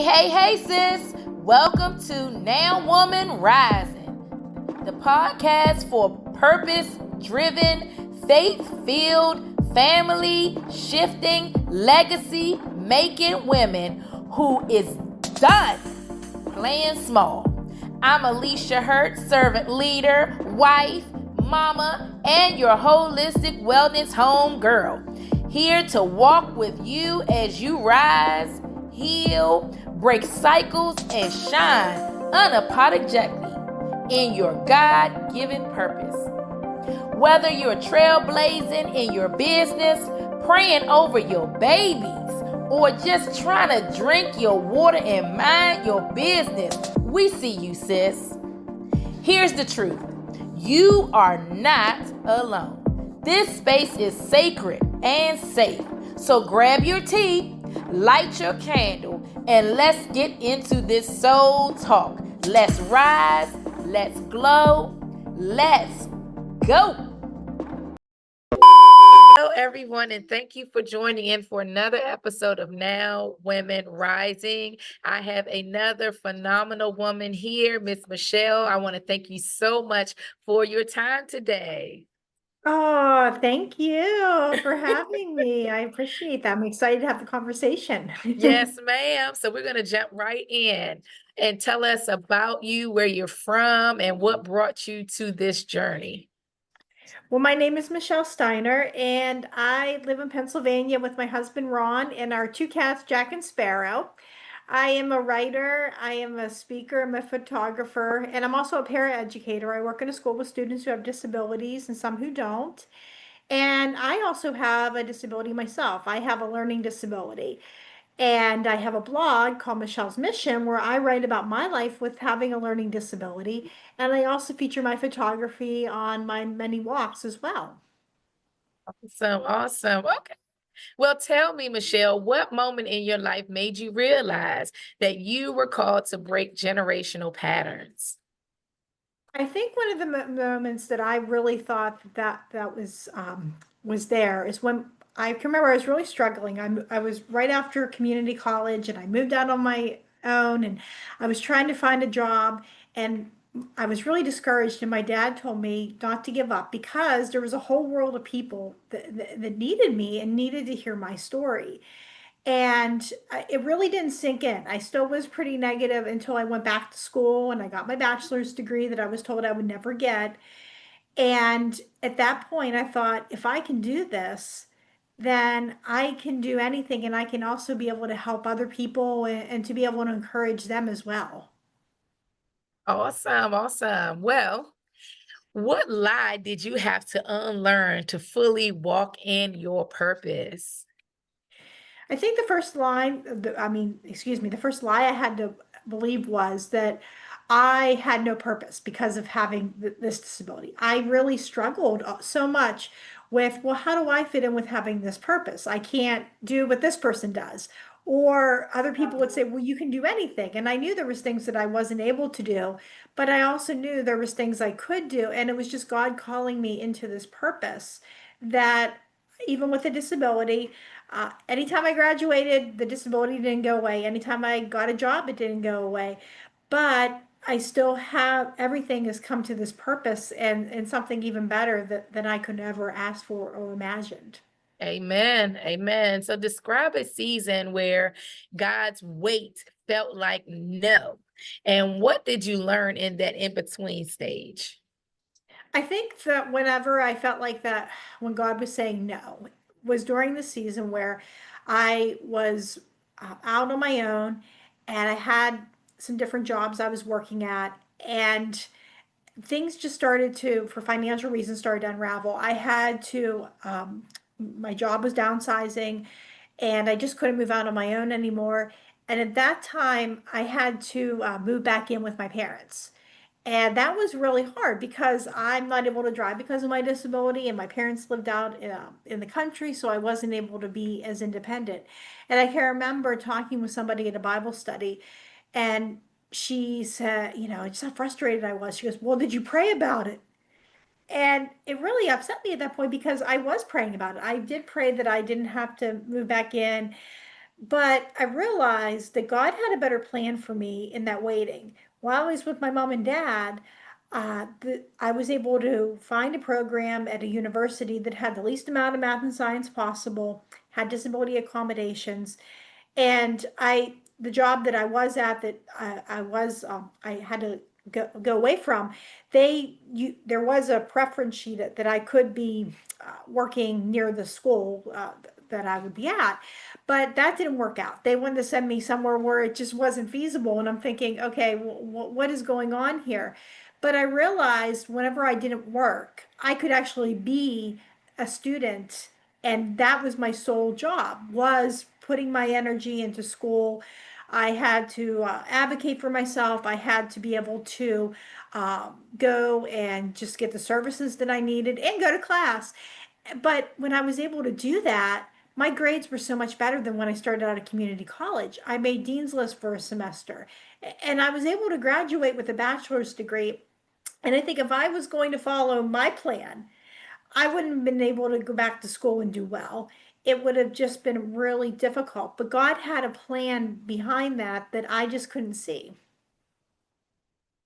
Hey, sis. Welcome to Now Woman Rising, the podcast for purpose-driven, faith-filled, family-shifting, legacy-making women who is done playing small. I'm Alicia Hurt, servant leader, wife, mama, and your holistic wellness home girl. Here to walk with you as you rise, heal, break cycles, and shine unapologetically in your God-given purpose. Whether you're trailblazing in your business, praying over your babies, or just trying to drink your water and mind your business, we see you, sis. Here's the truth. You are not alone. This space is sacred and safe. So grab your tea, light your candle, and let's get into this soul talk. Let's rise, let's glow, let's go. Hello, everyone, and thank you for joining in for another episode of Now Women Rising. I have another phenomenal woman here, Miss Michelle. I want to thank you so much for your time today. Oh, thank you for having me. I appreciate that. I'm excited to have the conversation. Yes, ma'am. So we're going to jump right in and tell us about you, where you're from, and what brought you to this journey. Well, my name is Michelle Steiner, and I live in Pennsylvania with my husband Ron and our two cats, Jack and Sparrow. I am a writer, I am a speaker, I'm a photographer, and I'm also a paraeducator. I work in a school with students who have disabilities and some who don't. And I also have a disability myself. I have a learning disability. And I have a blog called Michelle's Mission where I write about my life with having a learning disability. And I also feature my photography on my many walks as well. Awesome. Okay. Well, tell me, Michelle, what moment in your life made you realize that you were called to break generational patterns? I think one of the moments that I really thought that was there is when I can remember I was really struggling. I was right after community college and I moved out on my own and I was trying to find a job and I was really discouraged. And my dad told me not to give up because there was a whole world of people that needed me and needed to hear my story. And it really didn't sink in. I still was pretty negative until I went back to school and I got my bachelor's degree that I was told I would never get. And at that point, I thought, if I can do this, then I can do anything. And I can also be able to help other people and to be able to encourage them as well. Awesome. Awesome. Well, what lie did you have to unlearn to fully walk in your purpose? I think the first line, the first lie I had to believe was that I had no purpose because of having this disability. I really struggled so much with, well, how do I fit in with having this purpose? I can't do what this person does. Or other people would say, well, you can do anything. And I knew there was things that I wasn't able to do, but I also knew there was things I could do. And it was just God calling me into this purpose that even with a disability, anytime I graduated, the disability didn't go away. Anytime I got a job, it didn't go away. But I still have everything has come to this purpose and something even better than I could ever ask for or imagined. Amen. Amen. So describe a season where God's weight felt like no. And what did you learn in that in-between stage? I think that whenever I felt like that, when God was saying no, was during the season where I was out on my own and I had some different jobs I was working at. And things just started to, for financial reasons, started to unravel. I had to, my job was downsizing and I just couldn't move out on my own anymore. And at that time, I had to move back in with my parents. And that was really hard because I'm not able to drive because of my disability, and my parents lived out in the country, so I wasn't able to be as independent. And I can remember talking with somebody at a Bible study, and she said, just how frustrated I was. She goes, well, did you pray about it? And it really upset me at that point because I was praying about it. I did pray that I didn't have to move back in, But I realized that God had a better plan for me in that waiting. While I was with my mom and dad, I was able to find a program at a university that had the least amount of math and science possible, had disability accommodations, and the job that I was at that I had to go away from, there was a preference sheet that I could be working near the school that I would be at, but that didn't work out. They wanted to send me somewhere where it just wasn't feasible, and I'm thinking, okay, what is going on here? But I realized whenever I didn't work, I could actually be a student, and that was my sole job, was putting my energy into school. I had to advocate for myself. I had to be able to go and just get the services that I needed and go to class. But when I was able to do that, my grades were so much better than when I started out at community college. I made Dean's List for a semester, and I was able to graduate with a bachelor's degree. And I think if I was going to follow my plan, I wouldn't have been able to go back to school and do well. It would have just been really difficult. But God had a plan behind that that I just couldn't see.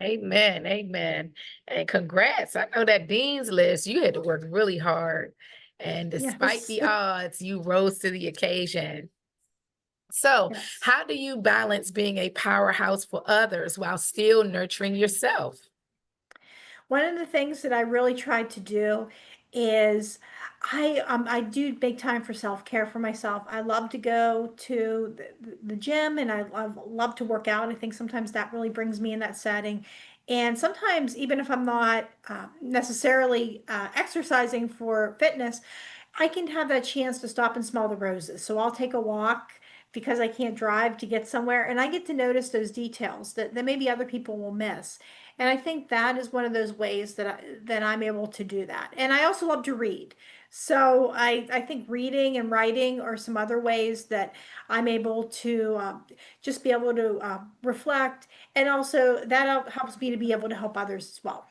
Amen. Amen. And congrats. I know that Dean's List, you had to work really hard. And despite Yes. the odds, you rose to the occasion. So, Yes. how do you balance being a powerhouse for others while still nurturing yourself? One of the things that I really tried to do is I do make time for self-care for myself. I love to go to the gym, and love to work out. I think sometimes that really brings me in that setting. And sometimes, even if I'm not necessarily exercising for fitness, I can have that chance to stop and smell the roses. So I'll take a walk because I can't drive to get somewhere, and I get to notice those details that maybe other people will miss. And I think that is one of those ways that I'm able to do that. And I also love to read. So I think reading and writing are some other ways that I'm able to just be able to reflect. And also that helps me to be able to help others as well.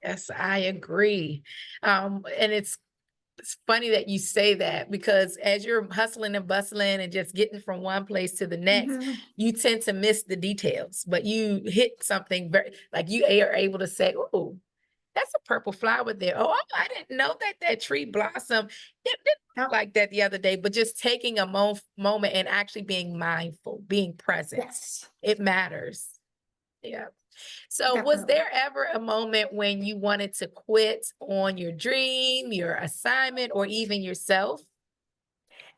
Yes, I agree. And it's funny that you say that because as you're hustling and bustling and just getting from one place to the next, Mhm. you tend to miss the details, but you hit something very like you are able to say, "Oh, that's a purple flower there. Oh, I didn't know that that tree blossomed. It didn't look Yep. like that the other day." But just taking a moment and actually being mindful, being present, Yes, it matters. Yeah. So, was definitely. there ever a moment when you wanted to quit on your dream, your assignment, or even yourself?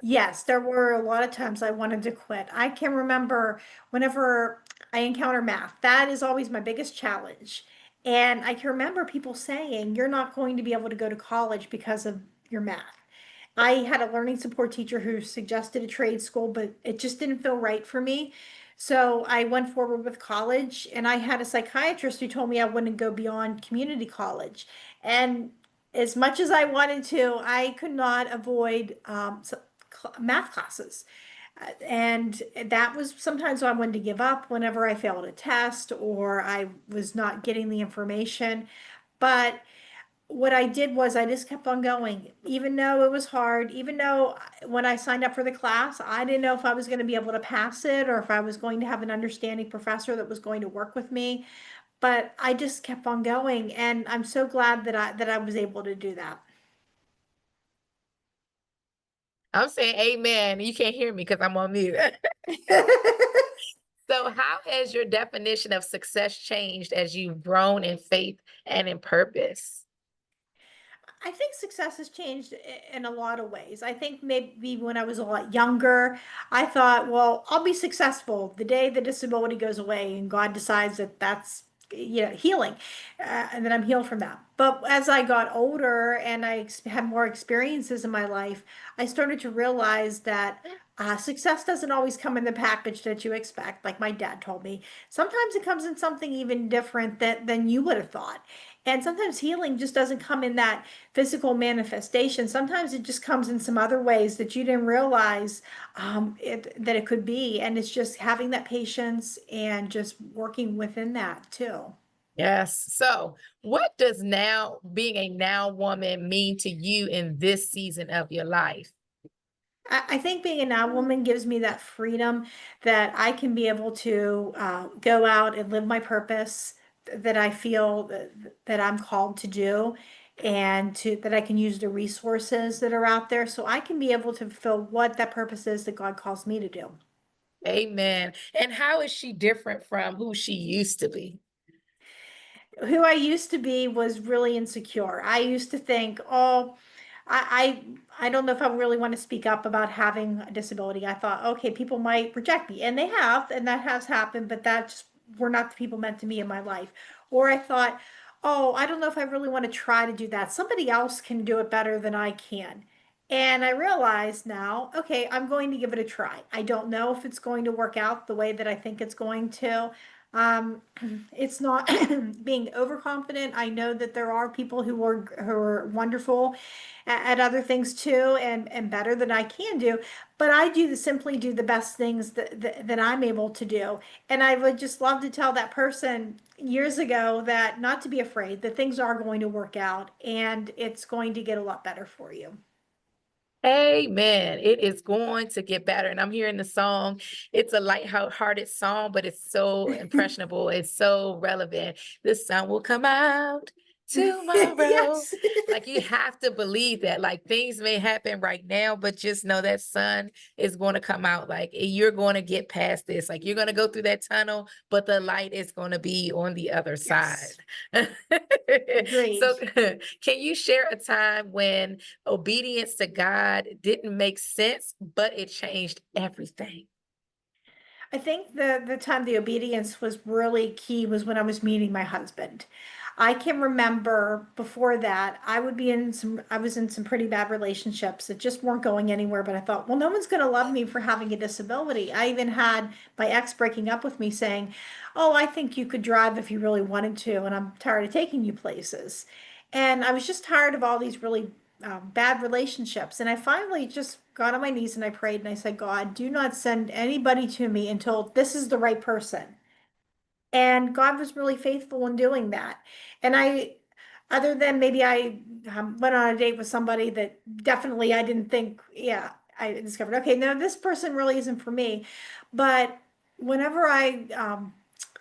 Yes, there were a lot of times I wanted to quit. I can remember whenever I encounter math, that is always my biggest challenge. And I can remember people saying, you're not going to be able to go to college because of your math. I had a learning support teacher who suggested a trade school, but it just didn't feel right for me. So I went forward with college, and I had a psychiatrist who told me I wouldn't go beyond community college. And as much as I wanted to, I could not avoid math classes. And that was sometimes I wanted to give up whenever I failed a test or I was not getting the information. But what I did was I just kept on going, even though it was hard, even though when I signed up for the class, I didn't know if I was going to be able to pass it or if I was going to have an understanding professor that was going to work with me. But I just kept on going, and I'm so glad that I was able to do that. I'm saying amen. You can't hear me because I'm on mute. So, how has your definition of success changed as you've grown in faith and in purpose? I think success has changed in a lot of ways. I think maybe when I was a lot younger, I thought, well, I'll be successful the day the disability goes away and God decides that that's healing, and that I'm healed from that. But as I got older and had more experiences in my life, I started to realize that success doesn't always come in the package that you expect. Like my dad told me, sometimes it comes in something even different than you would have thought. And sometimes healing just doesn't come in that physical manifestation. Sometimes it just comes in some other ways that you didn't realize that it could be. And it's just having that patience and just working within that too. Yes. So, what does now being a now woman mean to you in this season of your life? I think being an out woman gives me that freedom that I can be able to go out and live my purpose that I feel that I'm called to do, and to that I can use the resources that are out there so I can be able to fulfill what that purpose is that God calls me to do. Amen. And how is she different from who she used to be? Who I used to be was really insecure. I used to think, oh, I don't know if I really want to speak up about having a disability. I thought, okay, people might reject me, and they have, and that has happened, but that just were not the people meant to me in my life. Or I thought, oh, I don't know if I really want to try to do that. Somebody else can do it better than I can. And I realize now, okay, I'm going to give it a try. I don't know if it's going to work out the way that I think it's going to. Um, it's not being overconfident. I know that there are people who are wonderful at other things too, and better than I can do. But I simply do the best things that I'm able to do. And I would just love to tell that person years ago that not to be afraid, that things are going to work out and it's going to get a lot better for you. Amen. It is going to get better. And I'm hearing the song. It's a light-hearted song, but it's so impressionable. It's so relevant. The sun will come out tomorrow. Yes. Like you have to believe that. Like things may happen right now, but just know that sun is going to come out. Like you're going to get past this. Like you're going to go through that tunnel, but the light is going to be on the other side. Yes. Agreed. So, can you share a time when obedience to God didn't make sense, but it changed everything? I think the time the obedience was really key was when I was meeting my husband. I can remember before that I was in some pretty bad relationships that just weren't going anywhere, but I thought, well, no one's going to love me for having a disability. I even had my ex breaking up with me saying, "Oh, I think you could drive if you really wanted to, and I'm tired of taking you places." And I was just tired of all these really bad relationships. And I finally just got on my knees and I prayed and I said, God, do not send anybody to me until this is the right person. And God was really faithful in doing that. And other than maybe I went on a date with somebody that definitely I didn't think, yeah, I discovered, okay, no, this person really isn't for me. But whenever I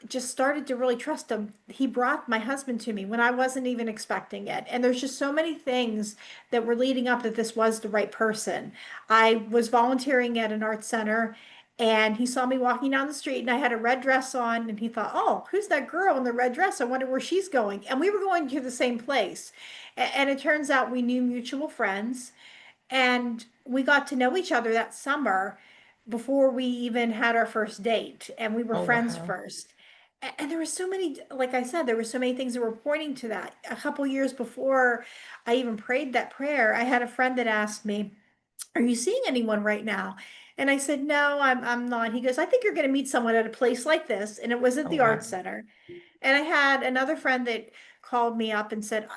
just started to really trust him, he brought my husband to me when I wasn't even expecting it. And there's just so many things that were leading up that this was the right person. I was volunteering at an art center and he saw me walking down the street and I had a red dress on and he thought, "Oh, who's that girl in the red dress? I wonder where she's going." And we were going to the same place. And it turns out we knew mutual friends and we got to know each other that summer before we even had our first date, and we were Oh, friends wow. first. And there were so many, like I said, there were so many things that were pointing to that. A couple years before I even prayed that prayer, I had a friend that asked me, "Are you seeing anyone right now?" And I said, "No, I'm not." He goes, "I think you're going to meet someone at a place like this." And it was at Oh, the wow. art center. And I had another friend that called me up and said,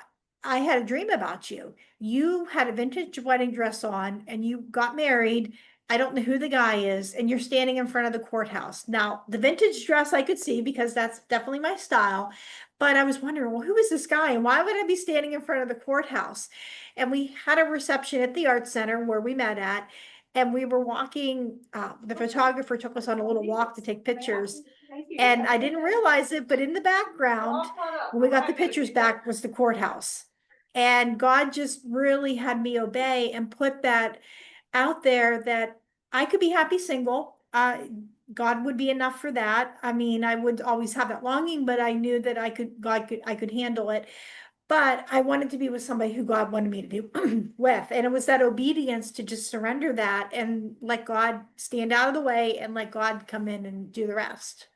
"I had a dream about you. You had a vintage wedding dress on and you got married. I don't know who the guy is, and you're standing in front of the courthouse." Now, the vintage dress I could see because that's definitely my style, but I was wondering, well, who is this guy and why would I be standing in front of the courthouse? And we had a reception at the art center where we met at, and we were walking. The photographer took us on a little walk to take pictures. And I didn't realize it, but in the background, when we got the pictures back, was the courthouse. And God just really had me obey and put that out there that I could be happy single. God would be enough for that. I mean, I would always have that longing, but I knew that I could handle it. But I wanted to be with somebody who God wanted me to be with. And it was that obedience to just surrender that and let God stand out of the way and let God come in and do the rest.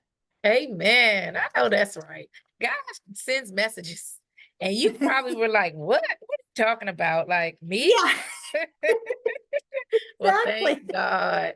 Amen. I know that's right. God sends messages. And you probably were like, what? What are you talking about? Like me? Yeah, Well, exactly. thank God.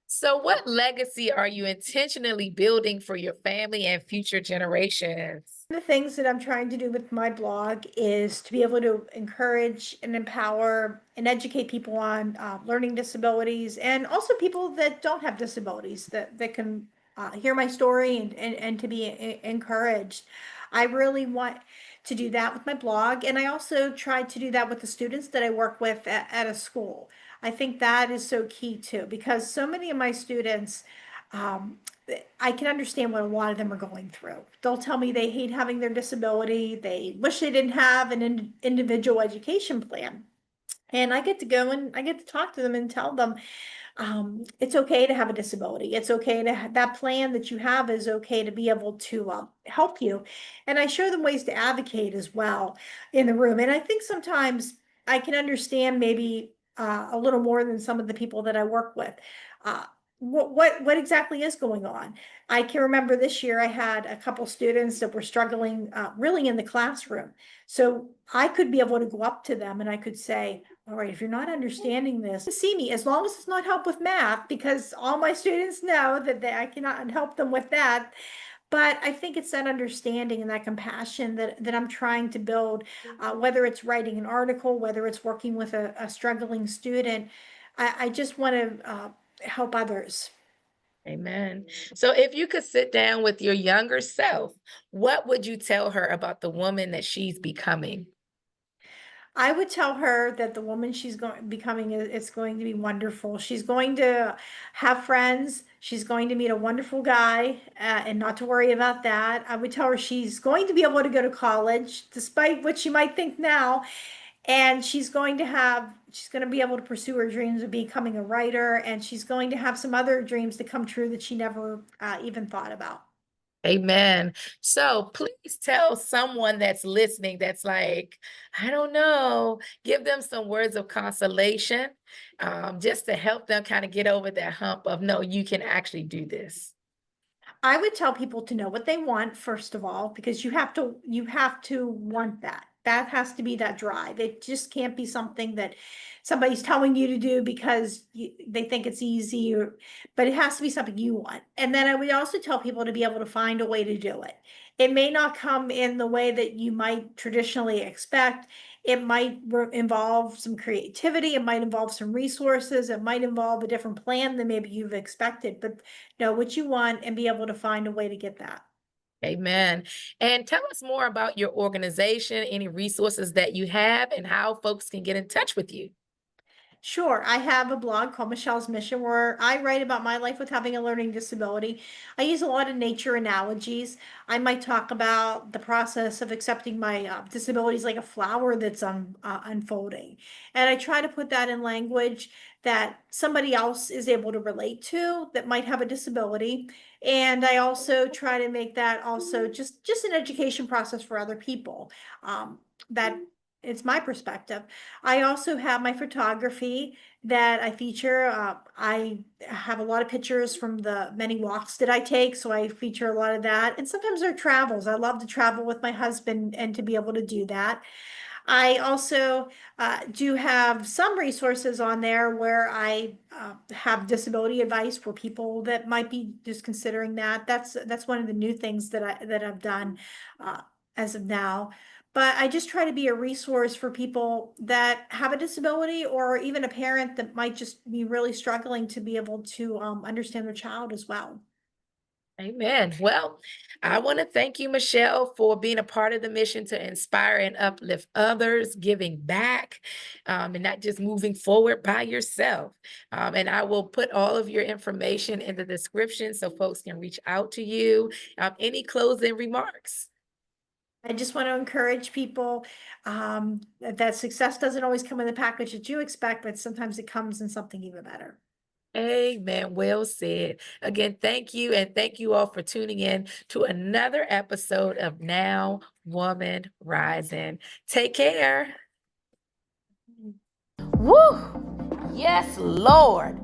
So, what legacy are you intentionally building for your family and future generations? The things that I'm trying to do with my blog is to be able to encourage and empower and educate people on learning disabilities and also people that don't have disabilities that can hear my story and to be encouraged. I really want to do that with my blog, and I also try to do that with the students that I work with at a school. I think that is so key too, because so many of my students, um, I can understand what a lot of them are going through. They'll tell me they hate having their disability. They wish they didn't have an individual education plan. And I get to go and I get to talk to them and tell them, it's okay to have a disability. It's okay to that plan that you have is okay to be able to help you. And I show them ways to advocate as well in the room. And I think sometimes I can understand maybe a little more than some of the people that I work with. Uh, what exactly is going on? I can remember this year I had a couple students that were struggling really in the classroom. So I could be able to go up to them and I could say, all right, if you're not understanding this, see me, as long as it's not help with math, because all my students know that I cannot help them with that. But I think it's that understanding and that compassion that I'm trying to build, whether it's writing an article, whether it's working with a struggling student. I just want to help others. Amen. So if you could sit down with your younger self, what would you tell her about the woman that she's becoming? I would tell her that the woman she's going becoming it's going to be wonderful. She's going to have friends. She's going to meet a wonderful guy, and not to worry about that. I would tell her she's going to be able to go to college, despite what she might think now, and she's going to be able to pursue her dreams of becoming a writer, and she's going to have some other dreams to come true that she never even thought about. Amen. So please tell someone that's listening that's like, I don't know, give them some words of consolation, just to help them kind of get over that hump of, no, you can actually do this. I would tell people to know what they want, first of all, because you have to want that. That has to be that drive. It just can't be something that somebody's telling you to do because they think it's easy, but it has to be something you want. And then I would also tell people to be able to find a way to do it. It may not come in the way that you might traditionally expect. It might involve some creativity. It might involve some resources. It might involve a different plan than maybe you've expected, but know what you want and be able to find a way to get that. Amen. And tell us more about your organization, any resources that you have, and how folks can get in touch with you. Sure. I have a blog called Michelle's Mission where I write about my life with having a learning disability. I use a lot of nature analogies. I might talk about the process of accepting my disabilities like a flower that's unfolding. And I try to put that in language that somebody else is able to relate to that might have a disability. And I also try to make that also just an education process for other people. That it's my perspective. I also have my photography that I feature. I have a lot of pictures from the many walks that I take, so I feature a lot of that. And sometimes there are travels. I love to travel with my husband and to be able to do that. I also do have some resources on there where I have disability advice for people that might be just considering that. That's one of the new things that I've done uh, as of now. But I just try to be a resource for people that have a disability or even a parent that might just be really struggling to be able to understand their child as well. Amen. Well, I want to thank you, Michelle, for being a part of the mission to inspire and uplift others, giving back, and not just moving forward by yourself. And I will put all of your information in the description so folks can reach out to you. Any closing remarks? I just want to encourage people that success doesn't always come in the package that you expect, but sometimes it comes in something even better. Amen. Well said. Again, thank you. And thank you all for tuning in to another episode of Now Woman Rising. Take care. Woo! Yes, Lord.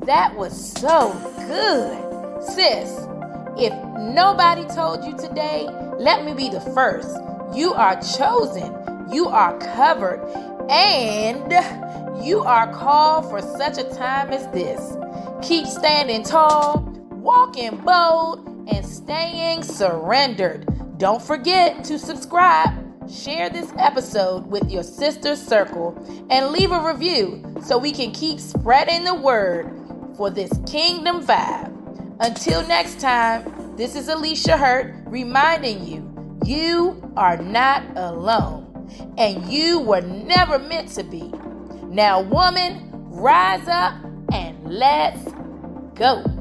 That was so good. Sis, if nobody told you today, let me be the first. You are chosen, you are covered, and you are called for such a time as this. Keep standing tall, walking bold, and staying surrendered. Don't forget to subscribe, share this episode with your sister circle, and leave a review so we can keep spreading the word for this kingdom vibe. Until next time, this is Alicia Hurt reminding you, you are not alone, and you were never meant to be. Now, woman, rise up and let's go.